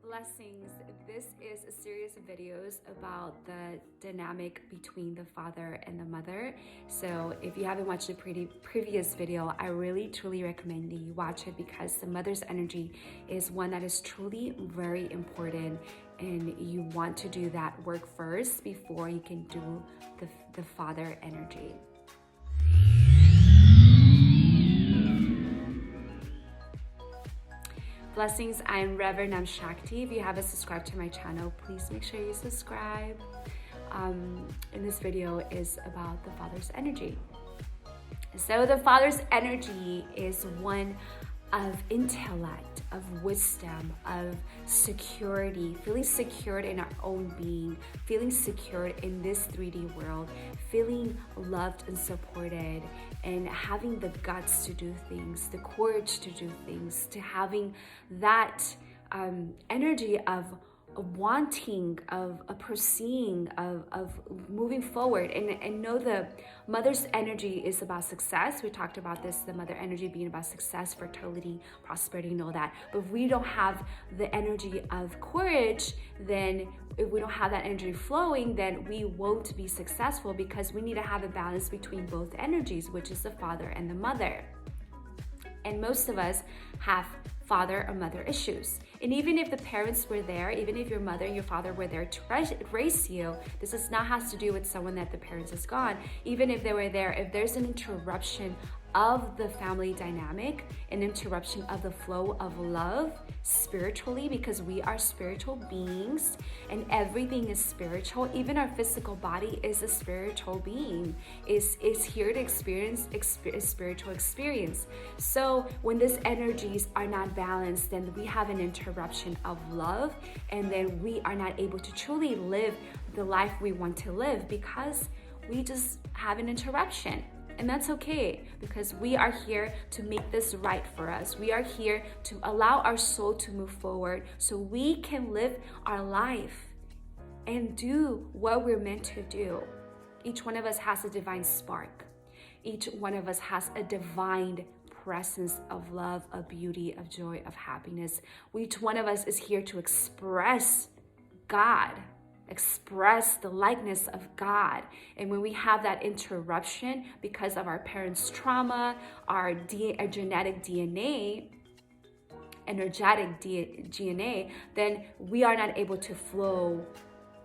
Blessings. This is a series of videos about the dynamic between the father and the mother. So if you haven't watched the previous video, I really truly recommend that you watch it because the mother's energy is one that is truly very important, and you want to do that work first before you can do the father energy. Blessings, I'm Reverend Shakti. If you haven't subscribed to my channel, please make sure you subscribe. And this video is about the father's energy. So the father's energy is one of intellect, of wisdom, of security, feeling secured in our own being, feeling secured in this 3D world, feeling loved and supported, and having the guts to do things, the courage to do things, to having that energy of wanting, of pursuing, of moving forward, and know the mother's energy is about success. We talked about this, the mother energy being about success, fertility, prosperity, and all that. But if we don't have the energy of courage, then if we don't have that energy flowing, then we won't be successful, because we need to have a balance between both energies, which is the father and the mother. And most of us have father or mother issues. And even if the parents were there, even if your mother and your father were there to raise you, this does not have to do with someone that the parents is gone. Even if they were there, if there's an interruption of the family dynamic, an interruption of the flow of love spiritually, because we are spiritual beings and everything is spiritual. Even our physical body is a spiritual being, is here to experience a spiritual experience. So when these energies are not balanced, then we have an interruption of love, and then we are not able to truly live the life we want to live, because we just have an interruption. And that's okay, because we are here to make this right for us. We are here to allow our soul to move forward so we can live our life and do what we're meant to do. Each one of us has a divine spark. Each one of us has a divine presence of love, of beauty, of joy, of happiness. Each one of us is here to express God, express the likeness of God. And when we have that interruption because of our parents' trauma, our genetic DNA, energetic DNA, then we are not able to flow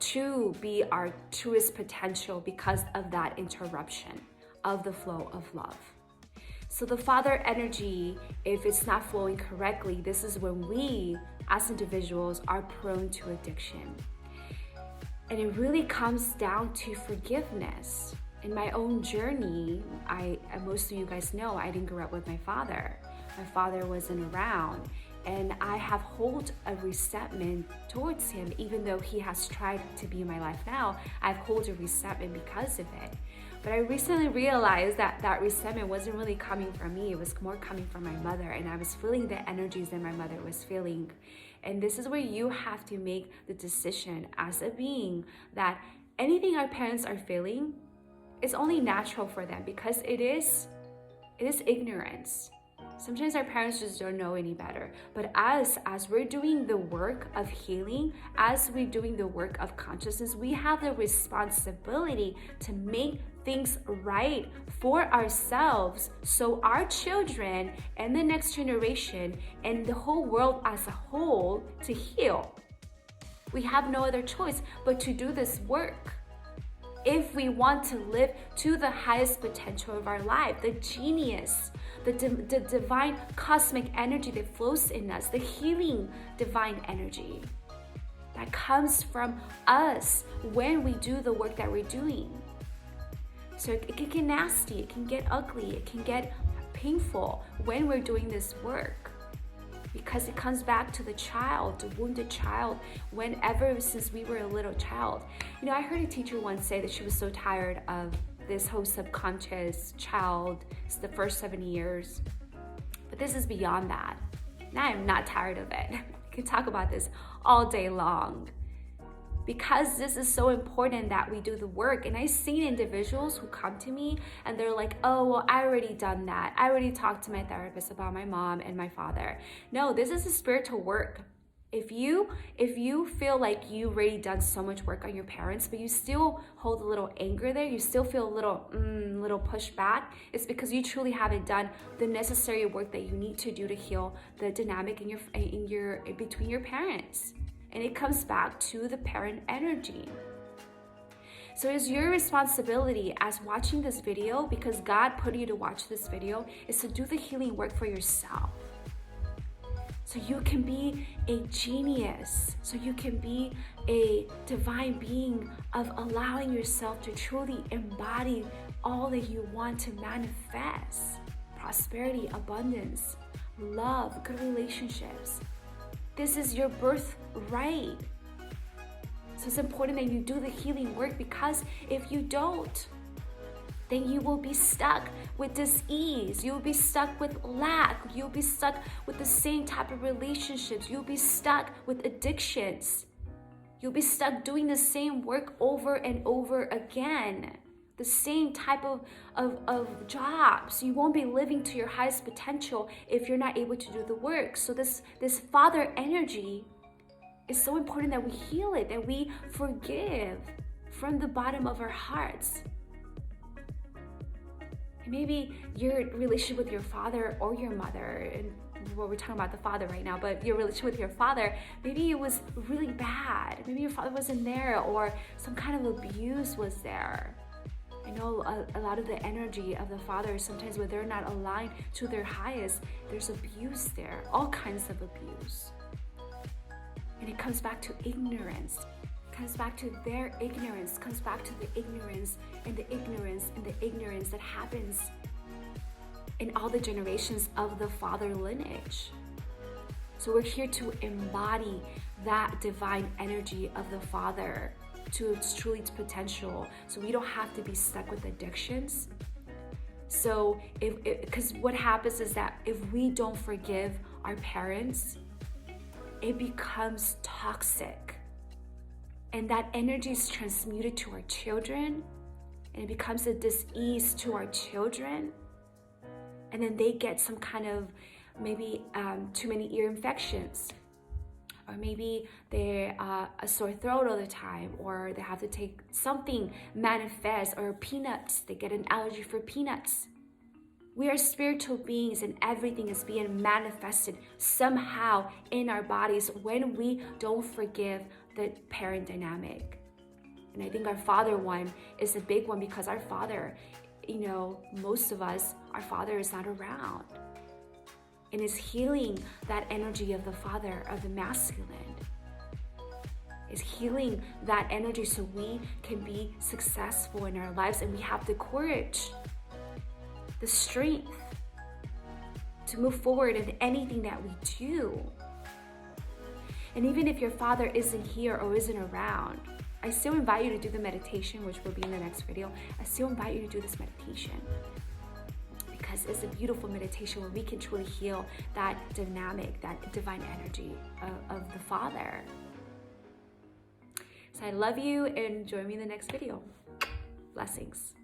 to be our truest potential because of that interruption of the flow of love. So the father energy, if it's not flowing correctly, this is when we as individuals are prone to addiction. And it really comes down to forgiveness. In my own journey, most of you guys know I didn't grow up with my father. My father wasn't around, and I have hold a resentment towards him. Even though he has tried to be in my life now, I've hold a resentment because of it. But I recently realized that that resentment wasn't really coming from me. It was more coming from my mother, and I was feeling the energies that my mother was feeling. And this is where you have to make the decision as a being that anything our parents are feeling is only natural for them, because it is ignorance. Sometimes our parents just don't know any better. But as we're doing the work of healing, as we're doing the work of consciousness, we have the responsibility to make things right for ourselves, so our children and the next generation and the whole world as a whole to heal. We have no other choice but to do this work if we want to live to the highest potential of our life, the genius, the divine cosmic energy that flows in us, the healing divine energy that comes from us when we do the work that we're doing. So it can get nasty, it can get ugly, it can get painful when we're doing this work, because it comes back to the child, the wounded child, whenever since we were a little child. You know, I heard a teacher once say that she was so tired of this whole subconscious child, it's the first 7 years. But this is beyond that. Now I'm not tired of it. I can talk about this all day long, because this is so important that we do the work. And I've seen individuals who come to me and they're like, oh, well, I already done that. I already talked to my therapist about my mom and my father. No, this is a spiritual work. If you feel like you've already done so much work on your parents, but you still hold a little anger there, you still feel a little pushback, it's because you truly haven't done the necessary work that you need to do to heal the dynamic in between your parents. And it comes back to the parent energy. So it's your responsibility as watching this video, because God put you to watch this video, is to do the healing work for yourself. So you can be a genius, so you can be a divine being of allowing yourself to truly embody all that you want to manifest. Prosperity, abundance, love, good relationships. This is your birthright. So it's important that you do the healing work, because if you don't, then you will be stuck with dis-ease. You'll be stuck with lack. You'll be stuck with the same type of relationships. You'll be stuck with addictions. You'll be stuck doing the same work over and over again. The same type of jobs. You won't be living to your highest potential if you're not able to do the work. So this father energy is so important that we heal it, that we forgive from the bottom of our hearts. Maybe your relationship with your father or your mother, and we're talking about the father right now, but your relationship with your father, maybe it was really bad. Maybe your father wasn't there, or some kind of abuse was there. I know a lot of the energy of the father, sometimes when they're not aligned to their highest, there's abuse there, all kinds of abuse. And it comes back to ignorance. Comes back to their ignorance, comes back to the ignorance and the ignorance and the ignorance that happens in all the generations of the father lineage. So we're here to embody that divine energy of the father to its truly potential, so we don't have to be stuck with addictions. So because what happens is that if we don't forgive our parents, it becomes toxic. And that energy is transmuted to our children, and it becomes a dis-ease to our children. And then they get some kind of maybe too many ear infections, or maybe they're a sore throat all the time, or they have to take something manifest, or peanuts, they get an allergy for peanuts. We are spiritual beings, and everything is being manifested somehow in our bodies when we don't forgive the parent dynamic. And I think our father one is a big one, because our father, most of us, our father is not around. And it's healing that energy of the father, of the masculine. It's healing that energy so we can be successful in our lives, and we have the courage, the strength to move forward in anything that we do. And even if your father isn't here or isn't around, I still invite you to do the meditation, which will be in the next video. I still invite you to do this meditation, because it's a beautiful meditation where we can truly heal that dynamic, that divine energy of the father. So I love you, and join me in the next video. Blessings.